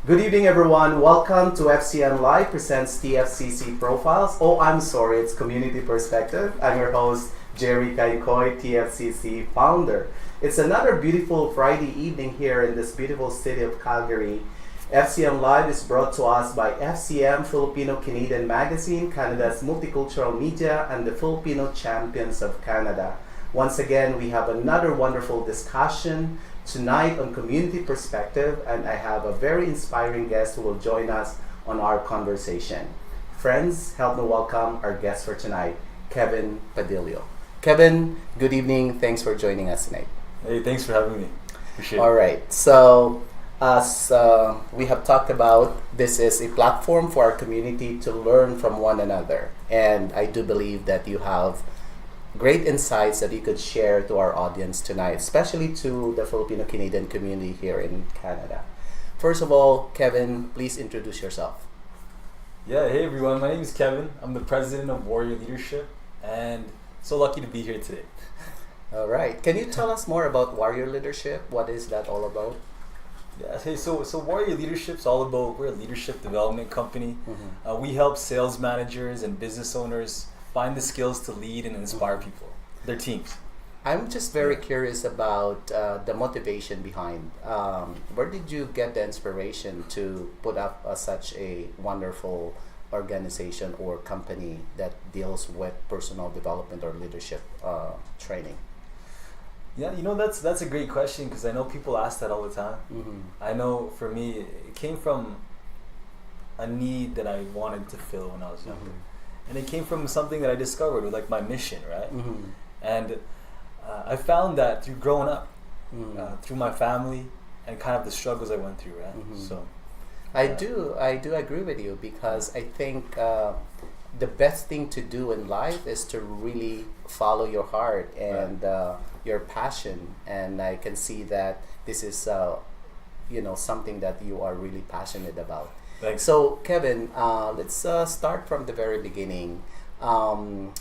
Good evening, everyone. Welcome to FCM Live presents TFCC Profiles. Oh, I'm sorry, it's Community Perspective. I'm your host, Jerry Caingcoy, TFCC founder. It's another beautiful Friday evening here in this beautiful city of Calgary. FCM Live is brought to us by FCM, Filipino Canadian Magazine, Canada's multicultural media, and the Filipino Champions of Canada. Once again, we have another wonderful discussion tonight on Community Perspective, and I have a very inspiring guest who will join us on our conversation. Friends, help me welcome our guest for tonight, Kevin Padillo. Kevin, good evening. Thanks for joining us tonight. Hey, thanks for having me. Appreciate it. All right. So, as we have talked about, this is a platform for our community to learn from one another. And I do believe that you have great insights that you could share to our audience tonight, especially to the Filipino Canadian community here in Canada. First of all, Kevin, please introduce yourself. Yeah, hey everyone, my name is Kevin. I'm the president of Warrior Leadership and so lucky to be here today. All right. Can you tell us more about Warrior Leadership? What is that all about? Yeah, hey, so Warrior Leadership's all about, we're a leadership development company. We help sales managers and business owners find the skills to lead and inspire people, their teams. I'm just very curious about the motivation behind. Where did you get the inspiration to put up such a wonderful organization or company that deals with personal development or leadership training? Yeah, that's a great question because I know people ask that all the time. I know for me, it came from a need that I wanted to fill when I was younger. And it came from something that I discovered with like my mission, right? And I found that through growing up, through my family and kind of the struggles I went through, right? So I do agree with you because I think the best thing to do in life is to really follow your heart and your passion, and I can see that this is something that you are really passionate about. Thanks. So Kevin, let's start from the very beginning.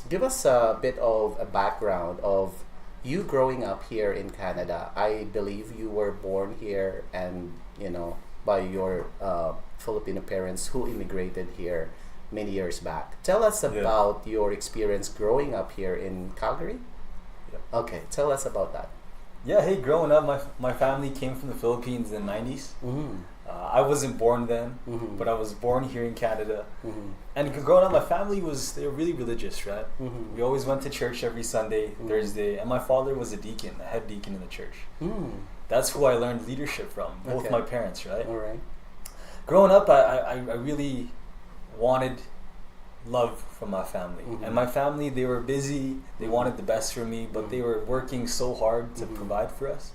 Give us a bit of a background of you growing up here in Canada. I believe you were born here and by your Filipino parents who immigrated here many years back. Tell us about your experience growing up here in Calgary. Okay, tell us about that. Yeah, hey, growing up, my family came from the Philippines in the 90s. I wasn't born then, but I was born here in Canada. And growing up, my family they were really religious, right? We always went to church every Sunday, Thursday, and my father was a deacon, a head deacon in the church. That's who I learned leadership from, both my parents, right? All right. Growing up, I really wanted love from my family. And my family, they were busy, they wanted the best for me, but they were working so hard to provide for us.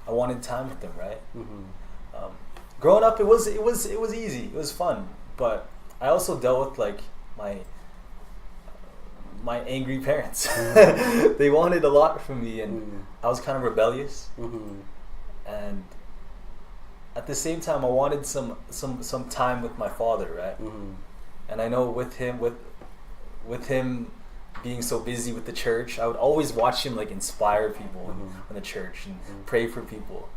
I wanted time with them, right? Growing up, it was easy, it was fun, but I also dealt with like my angry parents. They wanted a lot from me, and I was kind of rebellious. And at the same time, I wanted some time with my father, right? And I know with him being so busy with the church, I would always watch him like inspire people in the church and pray for people.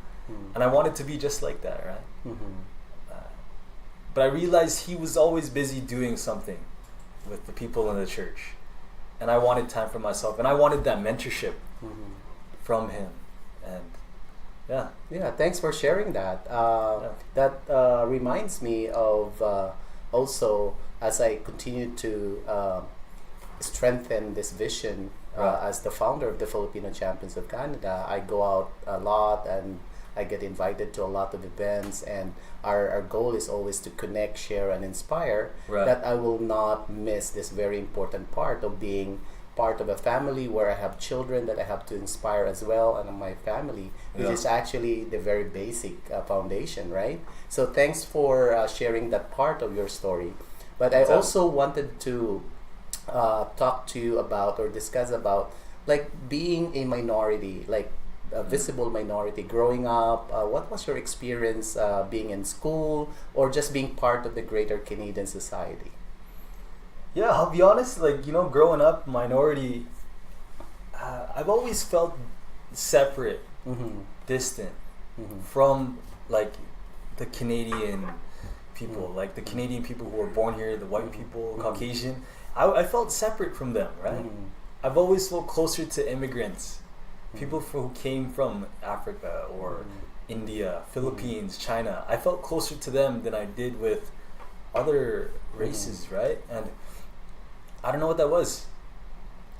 And I wanted to be just like that, right? But I realized he was always busy doing something with the people in the church. And I wanted time for myself. And I wanted that mentorship from him. And yeah, thanks for sharing that. That reminds me of also as I continue to strengthen this vision as the founder of the Filipino Champions of Canada. I go out a lot and I get invited to a lot of events, and our goal is always to connect, share, and inspire. That I will not miss this very important part of being part of a family where I have children that I have to inspire as well, and my family, which is actually the very basic foundation, right? So thanks for sharing that part of your story. But I also wanted to talk to you about or discuss about like being a minority, like a visible minority growing up. What was your experience being in school or just being part of the greater Canadian society? Yeah, I'll be honest, like, growing up, minority, I've always felt separate, distant from like the Canadian people, like the Canadian people who were born here, the white people, Caucasian. I felt separate from them, right? I've always felt closer to immigrants, people who came from Africa or India, Philippines, China. I felt closer to them than I did with other races, right? And I don't know what that was.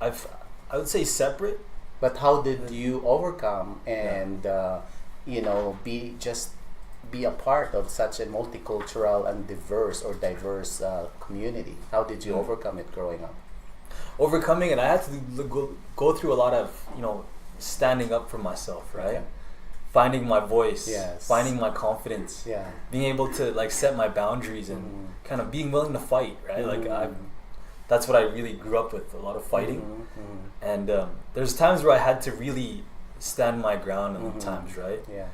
I would say separate. But how did you overcome and be a part of such a multicultural and diverse community? How did you overcome it growing up? Overcoming it, I had to go through a lot of standing up for myself, right? Okay. Finding my voice, yes. finding my confidence, being able to like set my boundaries and kind of being willing to fight, right? Like that's what I really grew up with, a lot of fighting. And there's times where I had to really stand my ground in times, right? Yeah.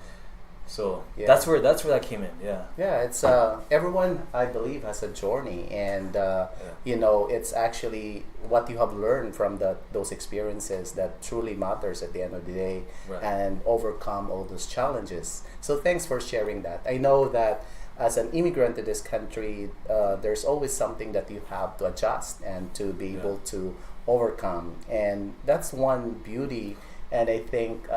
So that's where that came in. Yeah, it's everyone, I believe, has a journey, and it's actually what you have learned from those experiences that truly matters at the end of the day, and overcome all those challenges. So thanks for sharing that. I know that as an immigrant to this country, there's always something that you have to adjust and to be able to overcome, and that's one beauty, and I think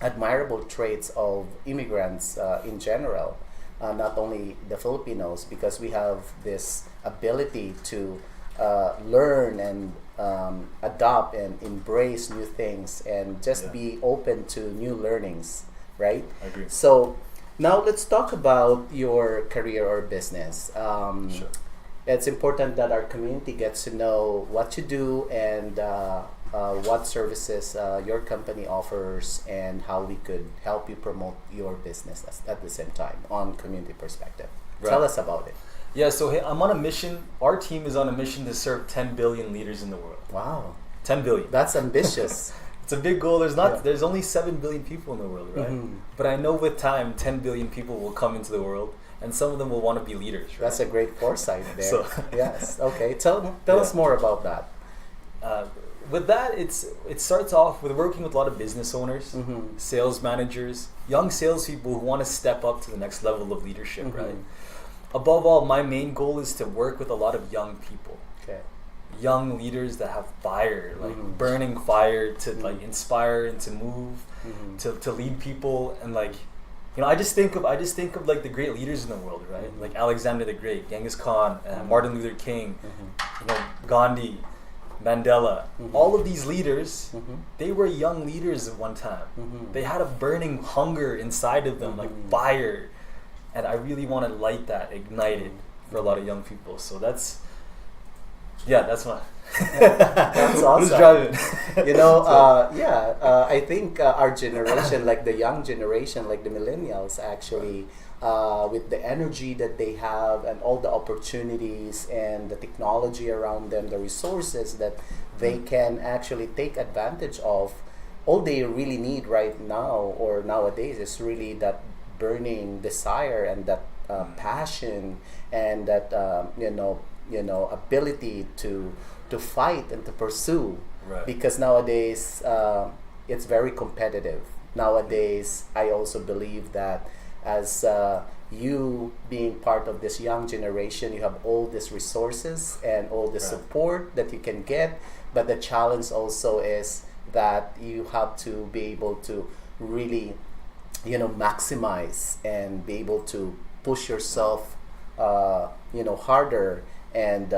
admirable traits of immigrants in general, not only the Filipinos, because we have this ability to learn and adopt and embrace new things and just be open to new learnings, right? I agree. So now let's talk about your career or business. Sure. It's important that our community gets to know what you do and what services your company offers and how we could help you promote your business at the same time on community perspective. Tell us about it. Yeah, so hey, I'm on a mission. Our team is on a mission to serve 10 billion leaders in the world. Wow. 10 billion. That's ambitious. It's a big goal. There's only 7 billion people in the world, right? But I know with time 10 billion people will come into the world, and some of them will want to be leaders, right? That's a great foresight there. So yes. Okay. Tell us more about that. With that, it starts off with working with a lot of business owners, sales managers, young salespeople who want to step up to the next level of leadership, right? Above all, my main goal is to work with a lot of young people. Okay. Young leaders that have fire, like burning fire to like inspire and to move, to lead people, and like, I just think of like the great leaders in the world, right? Like Alexander the Great, Genghis Khan, Martin Luther King, Gandhi, Mandela. All of these leaders, they were young leaders at one time. They had a burning hunger inside of them, like fire, and I really want to light that, ignite it for a lot of young people. So that's my that's awesome. Who's driving? I think our generation, like the young generation, like the millennials, actually, with the energy that they have and all the opportunities and the technology around them, the resources that they can actually take advantage of, all they really need right now or nowadays is really that burning desire and that passion and that ability to fight and to pursue, because nowadays it's very competitive. Nowadays, I also believe that as you being part of this young generation, you have all these resources and all the support that you can get, but the challenge also is that you have to be able to really maximize and be able to push yourself harder and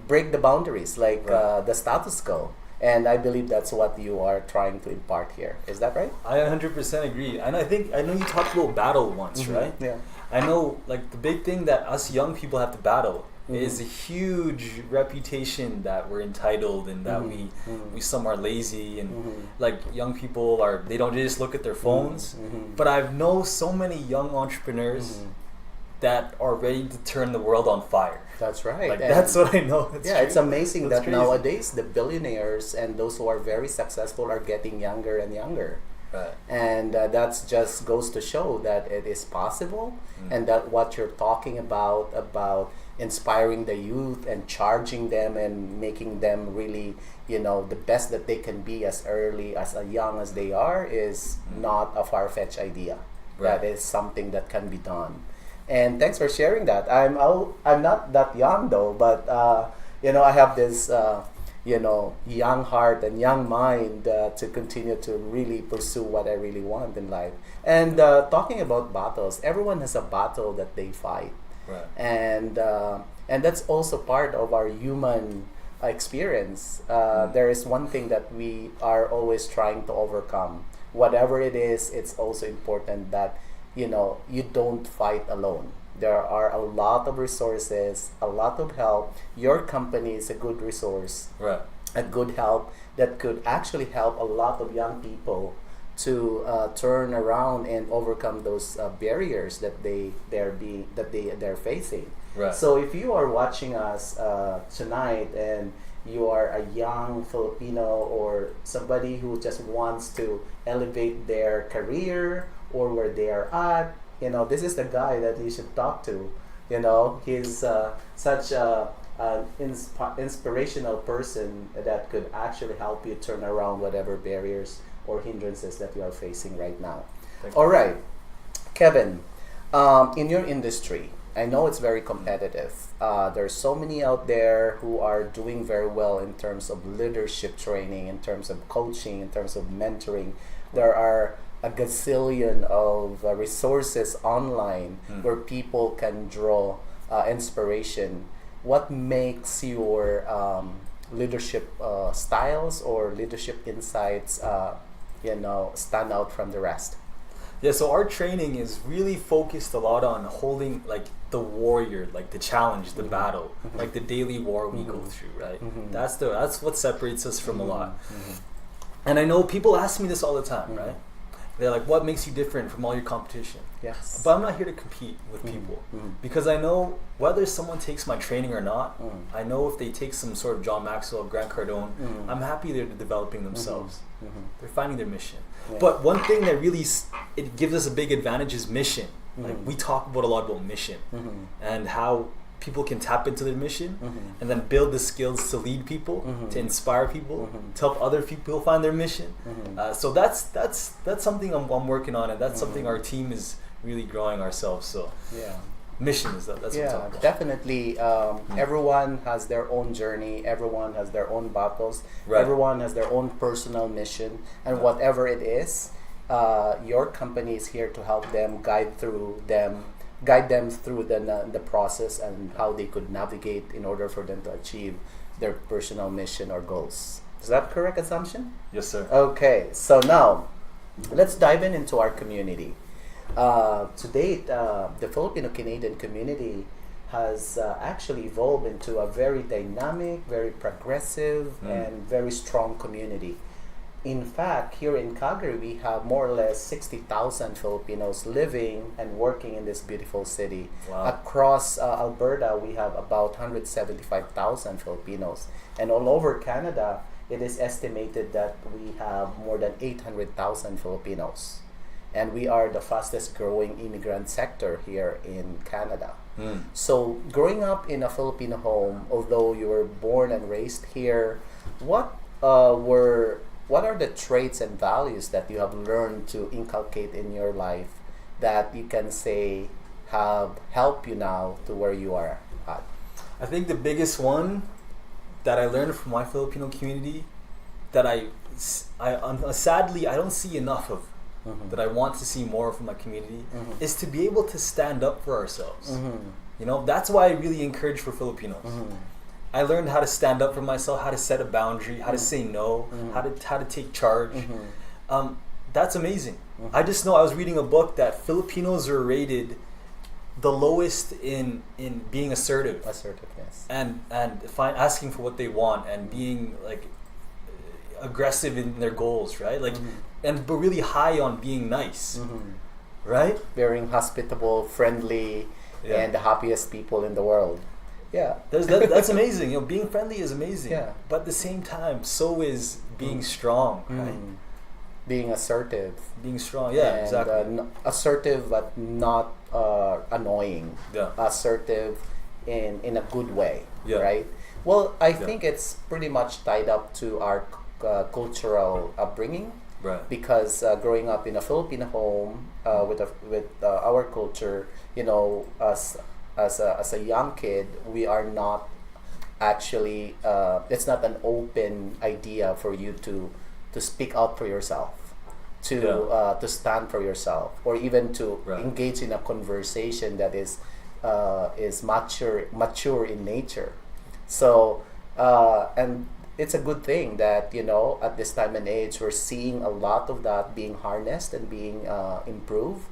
break the boundaries, like the status quo. And I believe that's what you are trying to impart here. Is that right? I 100% agree. And I know you talked about battle once, right? Yeah. I know, like, the big thing that us young people have to battle is a huge reputation that we're entitled and that we some are lazy and like young people they don't just look at their phones. But I've known so many young entrepreneurs that are ready to turn the world on fire. That's right. Like, that's what I know. It's amazing that's that crazy. Nowadays the billionaires and those who are very successful are getting younger and younger. Right. And that just goes to show that it is possible, and that what you're talking about inspiring the youth and charging them and making them really, the best that they can be as young as they are is not a far-fetched idea. That is something that can be done. And thanks for sharing that. I'm not that young though, but I have this young heart and young mind to continue to really pursue what I really want in life. And talking about battles, everyone has a battle that they fight, Right. And that's also part of our human experience. There is one thing that we are always trying to overcome. Whatever it is, it's also important that you don't fight alone. There are a lot of resources, a lot of help. Your company is a good resource, Right. a good help that could actually help a lot of young people to turn around and overcome those barriers that they're facing. Right. So if you are watching us tonight and you are a young Filipino or somebody who just wants to elevate their career or where they are at, this is the guy that you should talk to. He's such an inspirational person that could actually help you turn around whatever barriers or hindrances that you are facing right now. All right, Kevin, in your industry, I know it's very competitive. There's so many out there who are doing very well in terms of leadership training, in terms of coaching, in terms of mentoring. There are a gazillion of resources online where people can draw inspiration. What makes your leadership styles or leadership insights stand out from the rest? Yeah, so our training is really focused a lot on holding like the warrior, like the challenge, the battle, like the daily war we go through, right? That's what separates us from a lot. And I know people ask me this all the time, right? They're like, what makes you different from all your competition? Yes. But I'm not here to compete with people because I know whether someone takes my training or not, I know if they take some sort of John Maxwell, Grant Cardone, I'm happy they're developing themselves. They're finding their mission. Yeah. But one thing that really it gives us a big advantage is mission. Like we talk about a lot about mission and how people can tap into their mission and then build the skills to lead people, to inspire people, to help other people find their mission. So that's something I'm working on, and that's something our team is really growing ourselves. So mission is that's what I'm talking about. Definitely. Everyone has their own journey. Everyone has their own battles. Right. Everyone has their own personal mission, and whatever it is, your company is here to help them, guide them through the process and how they could navigate in order for them to achieve their personal mission or goals. Is that correct assumption? Yes, sir. Okay, so now let's dive into our community. To date, the Filipino-Canadian community has actually evolved into a very dynamic, very progressive, and very strong community. In fact, here in Calgary, we have more or less 60,000 Filipinos living and working in this beautiful city. Wow. Across Alberta, we have about 175,000 Filipinos. And all over Canada, it is estimated that we have more than 800,000 Filipinos. And we are the fastest growing immigrant sector here in Canada. So growing up in a Filipino home, although you were born and raised here, what are the traits and values that you have learned to inculcate in your life that you can say have helped you now to where you are at? I think the biggest one that I learned from my Filipino community that I sadly I don't see enough of, that I want to see more from my community, is to be able to stand up for ourselves. That's why I really encourage for Filipinos. I learned how to stand up for myself, how to set a boundary, how to say no, how to take charge. That's amazing. I just know I was reading a book that Filipinos are rated the lowest in being assertive. Assertiveness. And asking for what they want and being like aggressive in their goals, right? Like but really high on being nice. Right? Being hospitable, friendly, and the happiest people in the world. Yeah, that's amazing. Being friendly is amazing. Yeah. But at the same time, so is being strong, right? Being assertive. Being strong, yeah, and, exactly. Assertive, but not annoying. Yeah. Assertive in a good way, yeah. right? Well, I think it's pretty much tied up to our cultural upbringing. Right. Because growing up in a Filipino home with our culture, you know, as a young kid, we are not actually it's not an open idea for you to speak out for yourself, to stand for yourself, or even to engage in a conversation that is mature in nature. So and it's a good thing that, you know, at this time and age we're seeing a lot of that being harnessed and being improved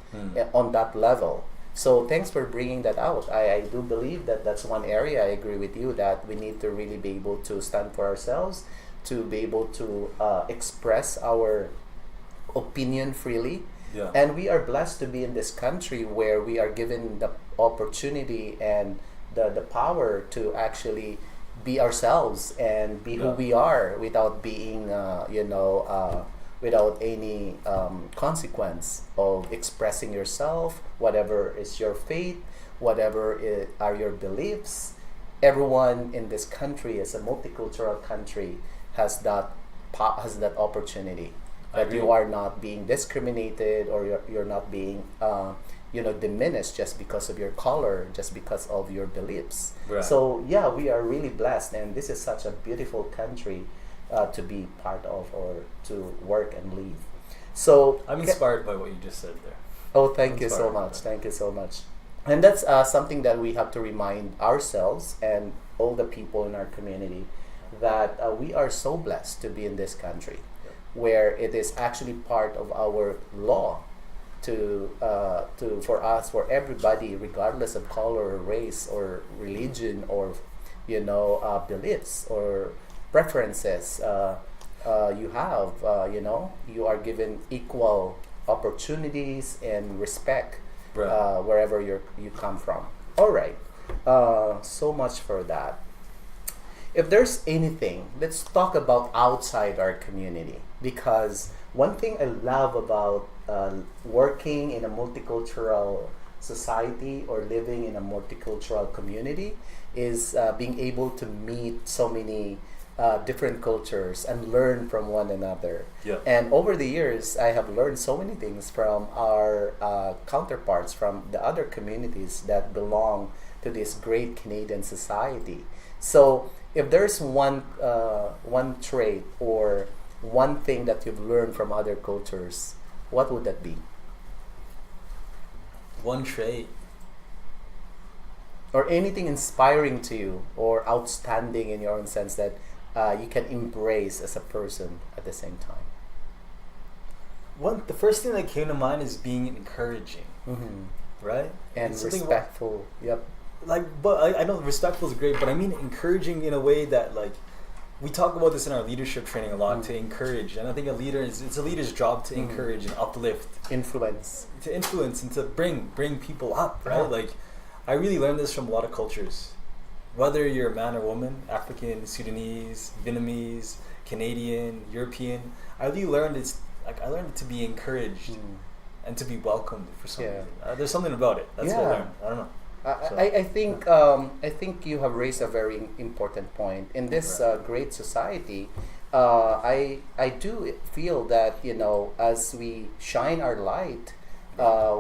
on that level. So thanks for bringing that out. I do believe that that's one area I agree with you, that we need to really be able to stand for ourselves, to be able to express our opinion freely. Yeah. And we are blessed to be in this country where we are given the opportunity and the power to actually be ourselves and be who we are without being, without any consequence of expressing yourself, whatever is your faith, whatever are your beliefs. Everyone in this country, as a multicultural country, has that opportunity. That you are not being discriminated, or you're not being diminished just because of your color, just because of your beliefs. Right. So yeah, we are really blessed, and this is such a beautiful country to be part of, or to work and live. So I'm inspired by what you just said there. Oh, thank you so much. Thank you so much. And that's something that we have to remind ourselves and all the people in our community, that we are so blessed to be in this country, where it is actually part of our law for everybody, regardless of color or race or religion or beliefs or preferences. You are given equal opportunities and respect wherever you come from. All right, so much for that. If there's anything, let's talk about outside our community, because one thing I love about working in a multicultural society or living in a multicultural community is being able to meet so many different cultures and learn from one another. Yeah. And over the years, I have learned so many things from our counterparts from the other communities that belong to this great Canadian society. So if there's one trait or one thing that you've learned from other cultures, what would that be? One trait. Or anything inspiring to you or outstanding in your own sense that you can embrace as a person at the same time. The first thing that came to mind is being encouraging, right? And respectful. Yep. But I know respectful is great, but I mean encouraging in a way that, we talk about this in our leadership training a lot, to encourage. And I think it's a leader's job to encourage and uplift. Influence. To influence and to bring people up, right? I really learned this from a lot of cultures. Whether you're a man or woman, African, Sudanese, Vietnamese, Canadian, European, I really learned I learned to be encouraged and to be welcomed for some reason. There's something about it. That's what I learned. I don't know. I think you have raised a very important point. In this great society, I do feel that, as we shine our light,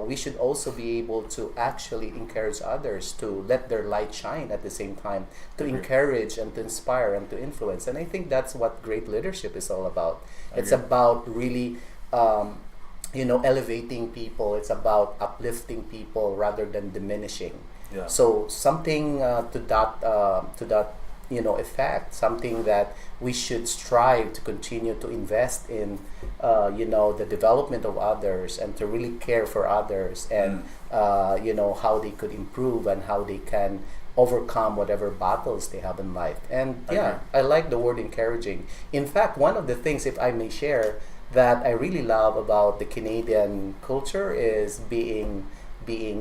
we should also be able to actually encourage others to let their light shine at the same time, to encourage and to inspire and to influence. And I think that's what great leadership is all about. It's about really elevating people. It's about uplifting people rather than diminishing. Yeah. So something to that effect, something that we should strive to continue to invest in, the development of others, and to really care for others, and how they could improve and how they can overcome whatever battles they have in life. And I like the word encouraging. In fact, one of the things, if I may share, that I really love about the Canadian culture is being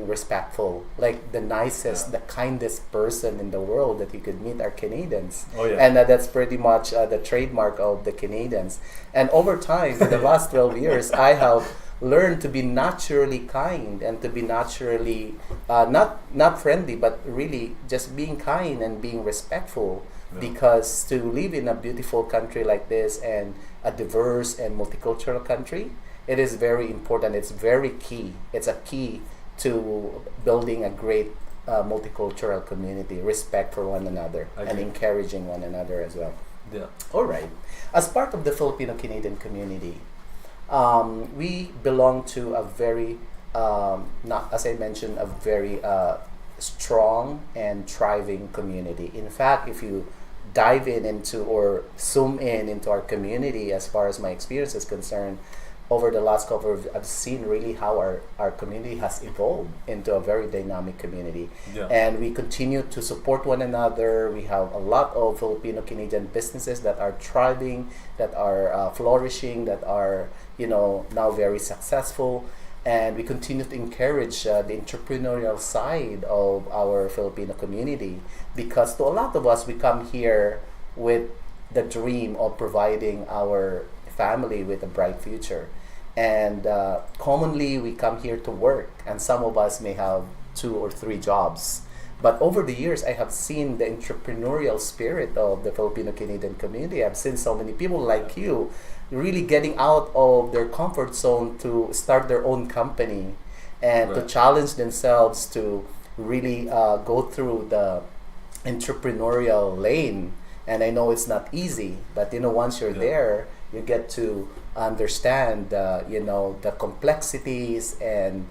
respectful. Like the nicest, the kindest person in the world that you could meet are Canadians. Oh, yeah. And that's pretty much the trademark of the Canadians. And over time, in the last 12 years, I have learned to be naturally kind and to be naturally not friendly, but really just being kind and being respectful. Because to live in a beautiful country like this and a diverse and multicultural country, it is very important. It's very key. It's a key to building a great multicultural community, respect for one another, and encouraging one another as well. Yeah. All right. As part of the Filipino-Canadian community, we belong to a very, not as I mentioned, a very strong and thriving community. In fact, if you dive in into or zoom in into our community, as far as my experience is concerned, over the last couple of, I've seen really how our community has evolved into a very dynamic community. Yeah. And we continue to support one another. We have a lot of Filipino-Canadian businesses that are thriving, that are flourishing, that are, now very successful. And we continue to encourage the entrepreneurial side of our Filipino community, because to a lot of us, we come here with the dream of providing our family with a bright future. And commonly, we come here to work, and some of us may have 2 or 3 jobs. But over the years, I have seen the entrepreneurial spirit of the Filipino-Canadian community. I've seen so many people like you really getting out of their comfort zone to start their own company and to challenge themselves to really go through the entrepreneurial lane. And I know it's not easy, but once you're there, you get to understand the complexities and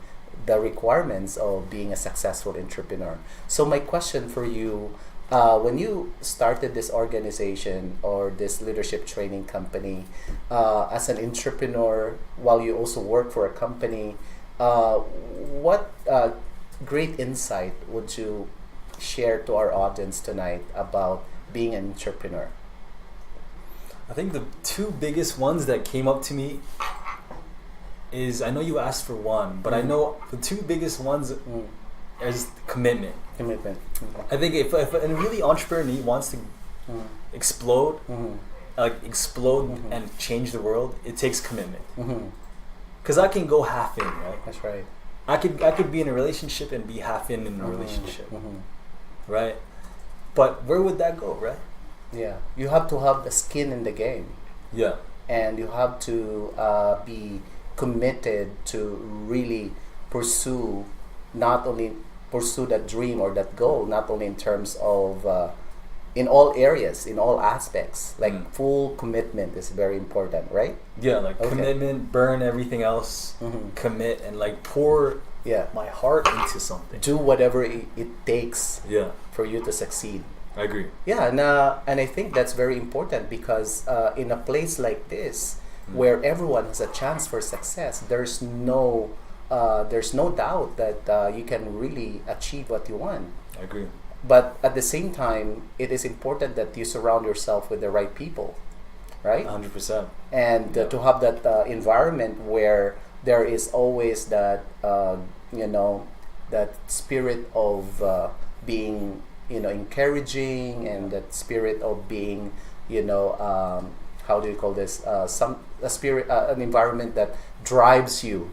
the requirements of being a successful entrepreneur. So my question for you, when you started this organization or this leadership training company as an entrepreneur, while you also work for a company, what great insight would you share to our audience tonight about being an entrepreneur? I think the 2 biggest ones that came up to me is, I know you asked for one, but I know the 2 biggest ones is commitment. Commitment. I think if a really entrepreneur wants to explode, and change the world, it takes commitment. Because I can go half in, right? That's right. I could be in a relationship and be half in a relationship, right? But where would that go, right? Yeah, you have to have the skin in the game. Yeah. And you have to be committed to really pursue that dream or that goal, not only in terms of in all areas, in all aspects. Like full commitment is very important, right? Yeah, like commitment, burn everything else, commit, and pour my heart into something. Do whatever it takes for you to succeed. I agree. Yeah, and I think that's very important, because in a place like this, where everyone has a chance for success, there's no doubt that you can really achieve what you want. I agree. But at the same time, it is important that you surround yourself with the right people, right? 100%. And to have that environment where there is always that that spirit of being encouraging, and that spirit of being how do you call this, an environment that drives you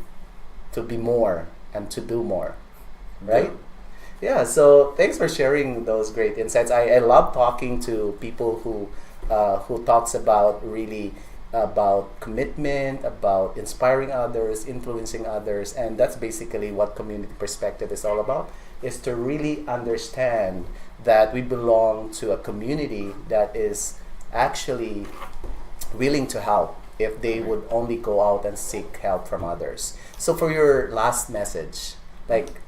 to be more and to do more, right? Yeah, so thanks for sharing those great insights. I love talking to people who talks about really about commitment, about inspiring others, influencing others, and that's basically what community perspective is all about, is to really understand that we belong to a community that is actually willing to help if they would only go out and seek help from others. So for your last message,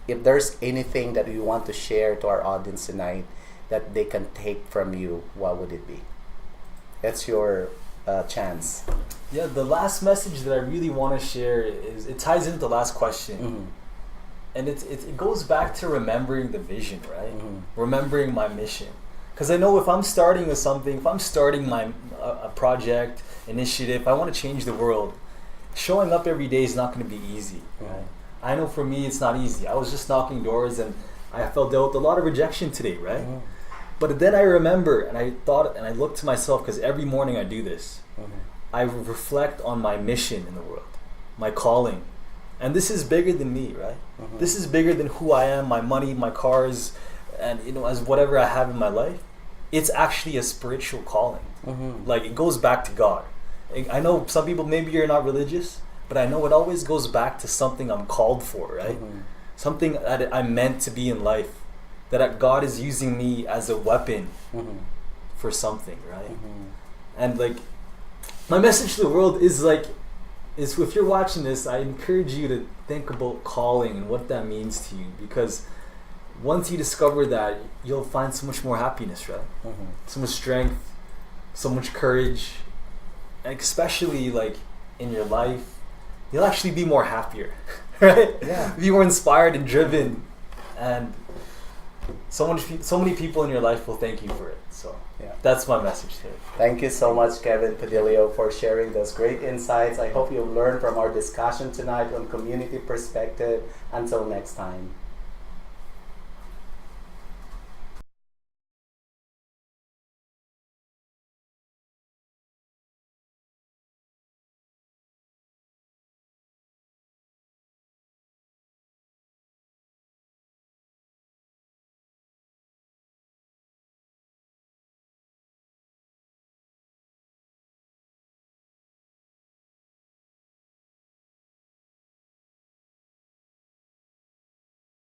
if there's anything that you want to share to our audience tonight that they can take from you, what would it be? That's your chance. Yeah, the last message that I really want to share is, it ties into the last question. And it goes back to remembering the vision, right? Remembering my mission. Because I know if I'm starting with something, if I'm starting a project, initiative, if I want to change the world, showing up every day is not going to be easy, right? I know for me it's not easy. I was just knocking doors and I dealt with a lot of rejection today, right? But then I remember and I thought and I looked to myself, because every morning I do this. I reflect on my mission in the world, my calling. And this is bigger than me, right? This is bigger than who I am, my money, my cars, and as whatever I have in my life. It's actually a spiritual calling. It goes back to God. I know some people, maybe you're not religious, but I know it always goes back to something I'm called for, right? Something that I'm meant to be in life, that God is using me as a weapon for something, right? And like, my message to the world is like, if you're watching this, I encourage you to think about calling and what that means to you, because once you discover that, you'll find so much more happiness, right? So much strength, so much courage, and especially like in your life, you'll actually be more happier, right? Yeah. Be more inspired and driven, and so many people in your life will thank you for it. So that's my message to you. Thank you so much, Kevin Padillo, for sharing those great insights. I hope you've learned from our discussion tonight on community perspective. Until next time.